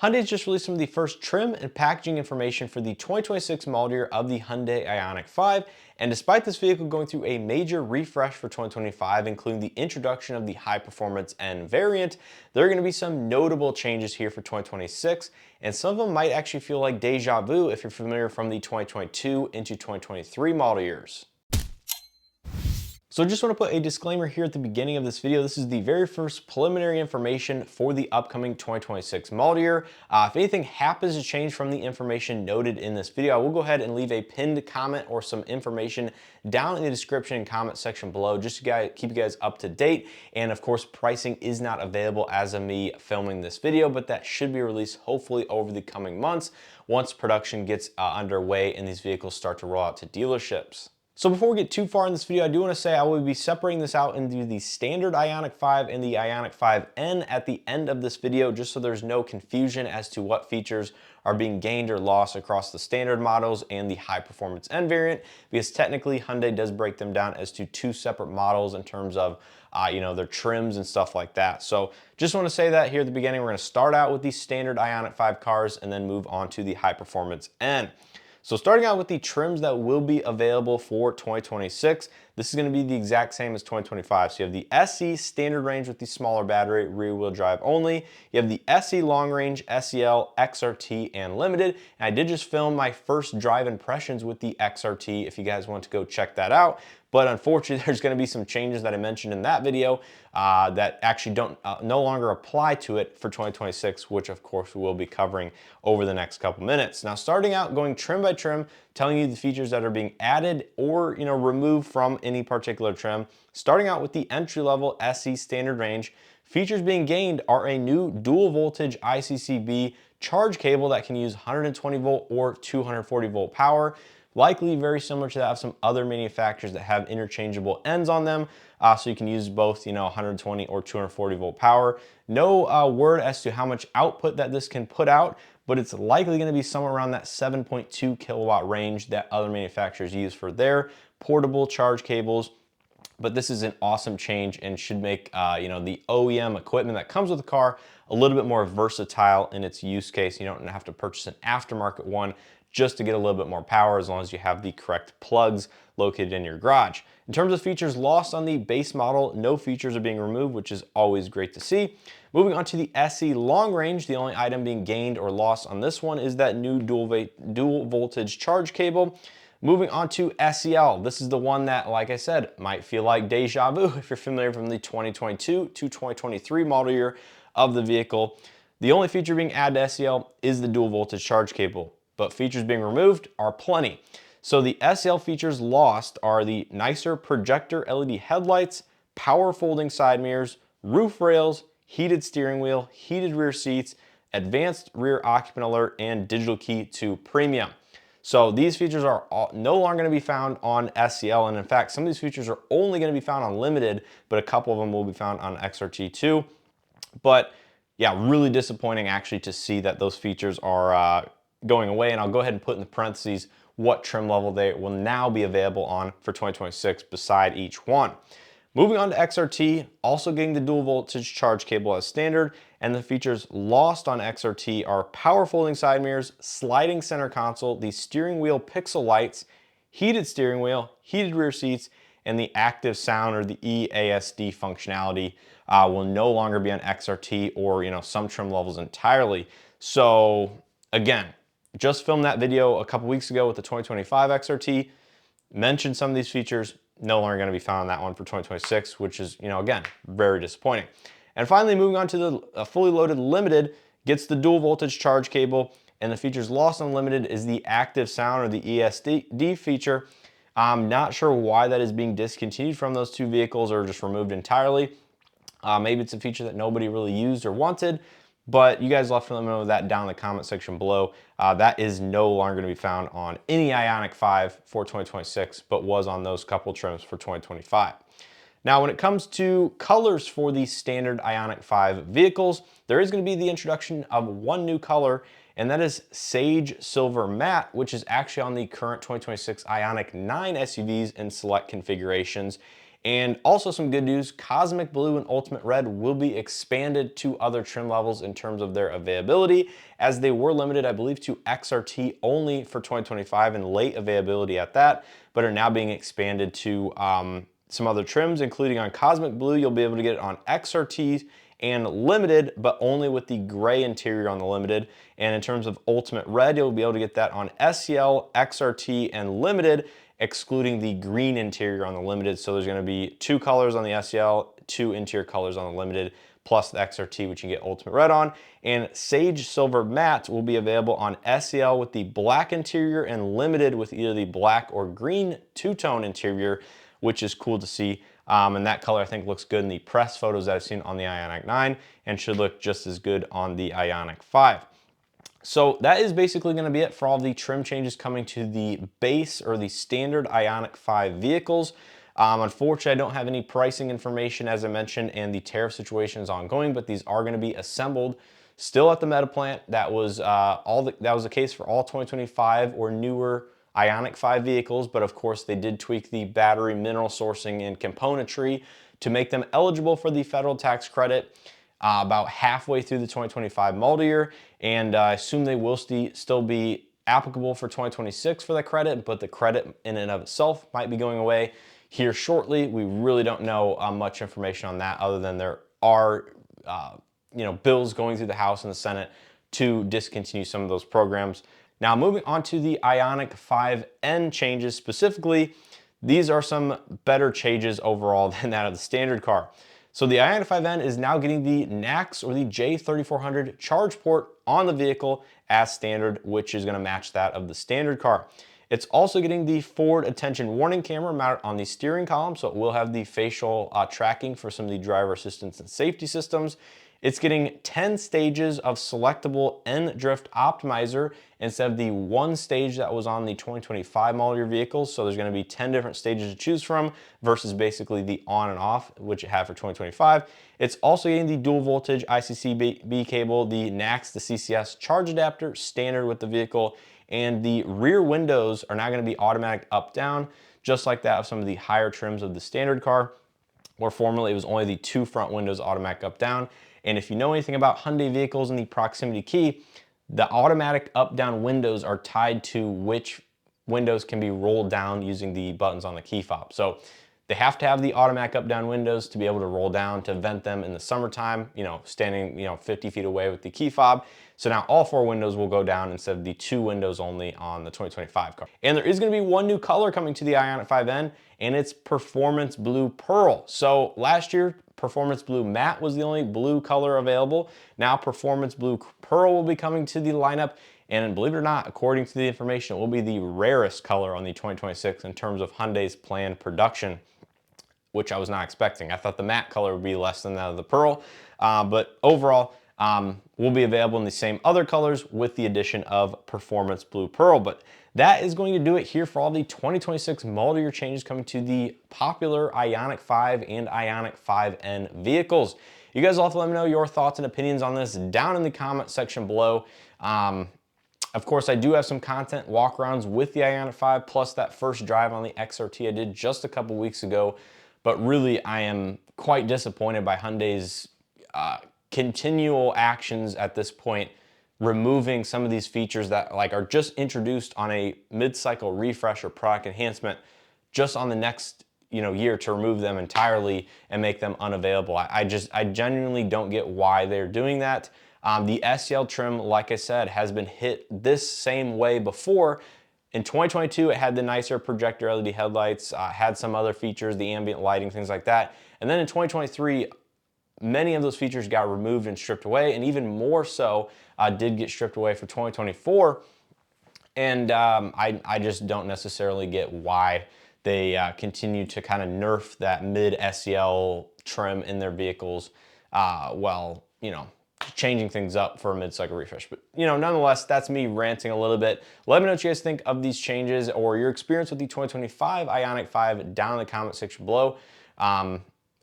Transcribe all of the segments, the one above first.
Hyundai's just released some of the first trim and packaging information for the 2026 model year of the Hyundai Ioniq 5, and despite this vehicle going through a major refresh for 2025, including the introduction of the high performance N variant, there are going to be some notable changes here for 2026, and some of them might actually feel like deja vu if you're familiar from the 2022 into 2023 model years. So I just want to put a disclaimer here at the beginning of this video. This is the very first preliminary information for the upcoming 2026 model year. If anything happens to change from the information noted in this video, I will go ahead and leave a pinned comment or some information down in the description and comment section below just to keep you guys up to date. And of course, pricing is not available as of me filming this video, but that should be released hopefully over the coming months once production gets underway and these vehicles start to roll out to dealerships. So before we get too far in this video, I do want to say I will be separating this out into the standard Ioniq 5 and the Ioniq 5N at the end of this video, just so there's no confusion as to what features are being gained or lost across the standard models and the high performance N variant, because technically Hyundai does break them down as to two separate models in terms of their trims and stuff like that. So just want to say that here at the beginning. We're going to start out with the standard Ioniq 5 cars and then move on to the high performance N. So starting out with the trims that will be available for 2026, this is going to be the exact same as 2025. So you have the SE standard range with the smaller battery, rear wheel drive only. You have the SE long range, SEL, XRT, and limited. And I did just film my first drive impressions with the XRT if you guys want to go check that out. But unfortunately, there's going to be some changes that I mentioned in that video that actually don't no longer apply to it for 2026, which of course we will be covering over the next couple minutes. Now, starting out going trim by trim, telling you the features that are being added or removed from any particular trim. Starting out with the entry-level SE standard range, features being gained are a new dual voltage ICCB charge cable that can use 120 volt or 240 volt power. Likely very similar to that of some other manufacturers that have interchangeable ends on them, so you can use both 120 or 240 volt power. No word as to how much output that this can put out, but it's likely going to be somewhere around that 7.2 kilowatt range that other manufacturers use for their portable charge cables. But this is an awesome change and should make the OEM equipment that comes with the car a little bit more versatile in its use case. You don't have to purchase an aftermarket one just to get a little bit more power, as long as you have the correct plugs located in your garage. In terms of features lost on the base model, no features are being removed, which is always great to see. Moving on to the SE long range, the only item being gained or lost on this one is that new dual voltage charge cable. Moving on to SEL, this is the one that, like I said, might feel like deja vu if you're familiar from the 2022 to 2023 model year of the vehicle. The only feature being added to SEL is the dual voltage charge cable, but features being removed are plenty. So the SEL features lost are the nicer projector LED headlights, power folding side mirrors, roof rails, heated steering wheel, heated rear seats, advanced rear occupant alert, and digital key to premium. So these features are no longer going to be found on SEL, and in fact, some of these features are only going to be found on limited, but a couple of them will be found on XRT too. But yeah, really disappointing actually to see that those features are going away, and I'll go ahead and put in the parentheses what trim level they will now be available on for 2026 beside each one. Moving on to XRT, also getting the dual voltage charge cable as standard, and the features lost on XRT are power folding side mirrors, sliding center console, the steering wheel pixel lights, heated steering wheel, heated rear seats, and the active sound or the EASD functionality will no longer be on XRT or some trim levels entirely. So again, just filmed that video a couple weeks ago with the 2025 XRT, mentioned some of these features, no longer going to be found on that one for 2026, which is, again, very disappointing. And finally, moving on to the fully loaded limited, gets the dual voltage charge cable, and the features lost on limited is the active sound or the ESD feature. I'm not sure why that is being discontinued from those two vehicles or just removed entirely. Maybe it's a feature that nobody really used or wanted, but you guys let me know that down in the comment section below. That is no longer going to be found on any Ioniq 5 for 2026, but was on those couple trims for 2025. Now, when it comes to colors for the standard Ioniq 5 vehicles, there is going to be the introduction of one new color, and that is Sage Silver Matte, which is actually on the current 2026 Ioniq 9 SUVs in select configurations. And also some good news, Cosmic Blue and Ultimate Red will be expanded to other trim levels in terms of their availability, as they were limited, I believe, to XRT only for 2025 and late availability at that, but are now being expanded to some other trims, including on Cosmic Blue, you'll be able to get it on XRT and Limited, but only with the gray interior on the Limited. And in terms of Ultimate Red, you'll be able to get that on SEL, XRT, and Limited, excluding the green interior on the Limited. So there's gonna be 2 colors on the SEL, 2 interior colors on the Limited, plus the XRT, which you get Ultimate Red on. And Sage Silver Matte will be available on SEL with the black interior and Limited with either the black or green two-tone interior, which is cool to see. And that color I think looks good in the press photos that I've seen on the Ioniq 9 and should look just as good on the Ioniq 5. So that is basically going to be it for all the trim changes coming to the base or the standard Ioniq 5 vehicles. Unfortunately, I don't have any pricing information, as I mentioned, and the tariff situation is ongoing, but these are going to be assembled still at the Meta plant. That was that was the case for all 2025 or newer Ioniq 5 vehicles, but of course they did tweak the battery mineral sourcing and componentry to make them eligible for the federal tax credit about halfway through the 2025 model year, and I assume they will still be applicable for 2026 for the credit, but the credit in and of itself might be going away here shortly. We really don't know much information on that other than there are bills going through the House and the Senate to discontinue some of those programs. Now moving on to the Ioniq 5N changes specifically, these are some better changes overall than that of the standard car. So the Ioniq 5N is now getting the NACS or the J3400 charge port on the vehicle as standard, which is going to match that of the standard car. It's also getting the forward attention warning camera mounted on the steering column, so it will have the facial tracking for some of the driver assistance and safety systems. It's getting 10 stages of selectable N-drift optimizer instead of the 1 stage that was on the 2025 model year vehicles. So there's going to be 10 different stages to choose from versus basically the on and off, which it had for 2025. It's also getting the dual voltage ICC-B cable, the NACS, the CCS charge adapter, standard with the vehicle, and the rear windows are now going to be automatic up-down, just like that of some of the higher trims of the standard car, where formerly it was only the 2 front windows automatic up-down. And if you know anything about Hyundai vehicles and the proximity key, the automatic up-down windows are tied to which windows can be rolled down using the buttons on the key fob. So they have to have the automatic up-down windows to be able to roll down to vent them in the summertime, standing 50 feet away with the key fob. So now all 4 windows will go down instead of the 2 windows only on the 2025 car. And there is going to be one new color coming to the Ioniq 5N, and it's Performance Blue Pearl. So last year, Performance Blue Matte was the only blue color available. Now Performance Blue Pearl will be coming to the lineup, and believe it or not, according to the information, it will be the rarest color on the 2026 in terms of Hyundai's planned production, which I was not expecting. I thought the matte color would be less than that of the pearl, but overall, will be available in the same other colors with the addition of Performance Blue Pearl. But that is going to do it here for all the 2026 model year changes coming to the popular Ioniq 5 and Ioniq 5N vehicles. You guys will have to let me know your thoughts and opinions on this down in the comment section below. Of course, I do have some content walkarounds with the Ioniq 5, plus that first drive on the XRT I did just a couple weeks ago. But really, I am quite disappointed by Hyundai's continual actions at this point, removing some of these features that are just introduced on a mid-cycle refresh or product enhancement, just on the next year to remove them entirely and make them unavailable. I genuinely don't get why they're doing that. The SEL trim, like I said, has been hit this same way before. In 2022, it had the nicer projector LED headlights, had some other features, the ambient lighting, things like that. And then in 2023, many of those features got removed and stripped away, and even more so did get stripped away for 2024. And I just don't necessarily get why they continue to kind of nerf that mid-SEL trim in their vehicles while, changing things up for a mid-cycle refresh. But, nonetheless, that's me ranting a little bit. Let me know what you guys think of these changes or your experience with the 2025 Ioniq 5 down in the comment section below.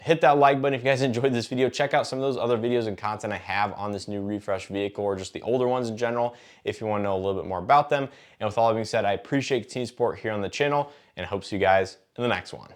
Hit that like button if you guys enjoyed this video. Check out some of those other videos and content I have on this new refresh vehicle, or just the older ones in general, if you want to know a little bit more about them. And with all that being said, I appreciate continued support here on the channel, and I hope to see you guys in the next one.